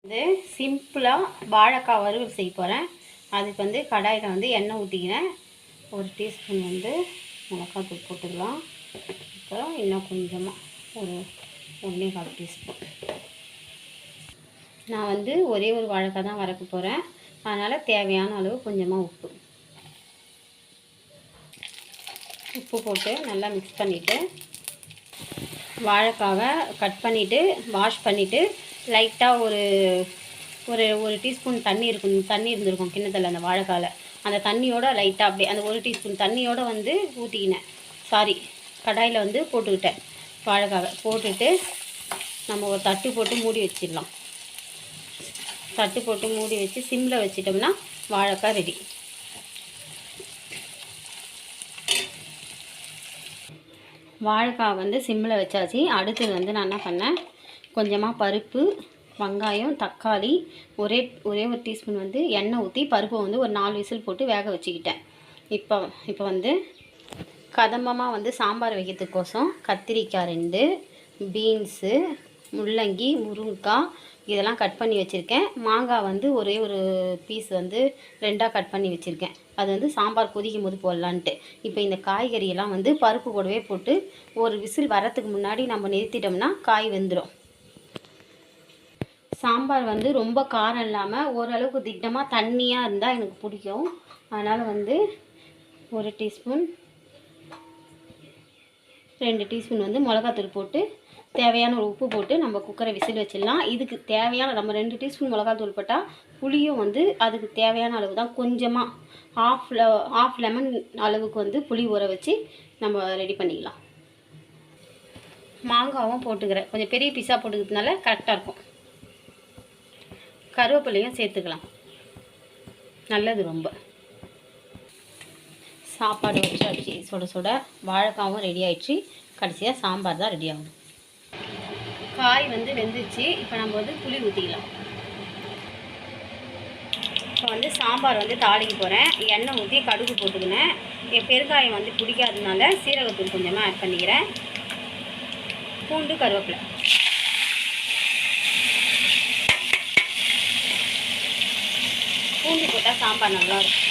வந்து சிம்பிளாக வாழைக்காய் வறுவல் செய்ய போகிறேன். அதுக்கு வந்து கடாயில் வந்து எண்ணெய் ஊற்றிக்கிறேன். 1 டீஸ்பூன் வந்து மிளகாத்தூள் போட்டுக்கலாம். அப்புறம் இன்னும் கொஞ்சமாக ஒரு 1.25 டீஸ்பூன். நான் வந்து ஒரே ஒரு வாழைக்காய் தான் வறுக்க போகிறேன். அதனால் தேவையான அளவு கொஞ்சமாக உப்பு போட்டு நல்லா மிக்ஸ் பண்ணிவிட்டு வாழைக்காவை கட் பண்ணிவிட்டு வாஷ் பண்ணிவிட்டு லைட்டாக ஒரு டீஸ்பூன் தண்ணி இருந்திருக்கும் கிண்ணத்தில் அந்த வாழைக்காயில். அந்த தண்ணியோட லைட்டாக அப்படியே அந்த 1 டீஸ்பூன் தண்ணியோடு வந்து ஊற்றிக்கினேன். கடாயில் வந்து போட்டுக்கிட்டேன். வாழைக்காவை போட்டுட்டு நம்ம ஒரு தட்டு போட்டு மூடி வச்சிடலாம். தட்டு போட்டு மூடி வச்சு சிம்மில் வச்சிட்டோம்னா வாழைக்காய் ரெடி. வாழைக்காய் வந்து சிம்மில் வச்சாச்சு. அடுத்தது வந்து நான் என்ன பண்ணேன், கொஞ்சமாக பருப்பு, வெங்காயம், தக்காளி, ஒரே ஒரு டீஸ்பூன் வந்து எண்ணெய் ஊற்றி பருப்பை வந்து ஒரு 4 விசில் போட்டு வேக வச்சுக்கிட்டேன். இப்போ வந்து கதம்பமாக வந்து சாம்பார் வைக்கிறதுக்கோசம் கத்திரிக்காய் 2, பீன்ஸு, முள்ளங்கி, முருங்கைக்காய் இதெல்லாம் கட் பண்ணி வச்சுருக்கேன். மாங்காய் வந்து ஒரே ஒரு பீஸ் வந்து 2ஆக கட் பண்ணி வச்சுருக்கேன். அது வந்து சாம்பார் கொதிக்கும் போது போடலான்ட்டு. இப்போ இந்த காய்கறியெல்லாம் வந்து பருப்பு கூடவே போட்டு ஒரு விசில் வரத்துக்கு முன்னாடி நம்ம நிறுத்திட்டோம்னா காய் வெந்துடும். சாம்பார் வந்து ரொம்ப காரம் இல்லாமல் ஓரளவுக்கு திட்டமாக தண்ணியாக இருந்தால் எனக்கு பிடிக்கும். அதனால் வந்து 1 டீஸ்பூன் 2 டீஸ்பூன் வந்து மிளகாத்தூள் போட்டு தேவையான ஒரு உப்பு போட்டு நம்ம குக்கரை விசில் வச்சிடலாம். இதுக்கு தேவையான நம்ம 2 டீஸ்பூன் மிளகாத்தூள் போட்டால் புளியும் வந்து அதுக்கு தேவையான அளவு தான். கொஞ்சமாக ஆஃப் லெமன் அளவுக்கு வந்து புளி ஊற வச்சு நம்ம ரெடி பண்ணிக்கலாம். மாங்காவும் போட்டுக்கிறேன். கொஞ்சம் பெரிய பீஸாக போட்டுக்கிறதுனால கரெக்டாக இருக்கும். கருவேப்பிலையும் சேர்த்துக்கலாம், நல்லது ரொம்ப. சாப்பாடு வச்சாச்சு சுட சுட. வாழைக்காவும் ரெடி ஆகிடுச்சு. கடைசியாக சாம்பார் தான் ரெடி ஆகும். காய் வந்து வெந்துச்சு. இப்போ நம்ம வந்து புளி ஊற்றிக்கலாம். இப்போ வந்து சாம்பார் வந்து தாளிக்க போகிறேன். எண்ணெய் ஊற்றி கடுகு போட்டுக்கினேன். பெருங்காயம் வந்து பிடிக்காததுனால சீரகத்தூள் கொஞ்சமாக ஆட் பண்ணிக்கிறேன். பூண்டு, கருவேப்பிலை. பூண்டு போட்டால் சாம்பார் நல்லாயிருக்கும்.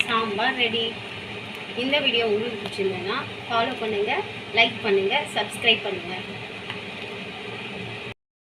சாம்பார் ரெடி. இந்த வீடியோ உங்களுக்கு பிடிச்சிருந்ததுன்னா ஃபாலோ பண்ணுங்கள், லைக் பண்ணுங்கள், சப்ஸ்கிரைப் பண்ணுங்கள்.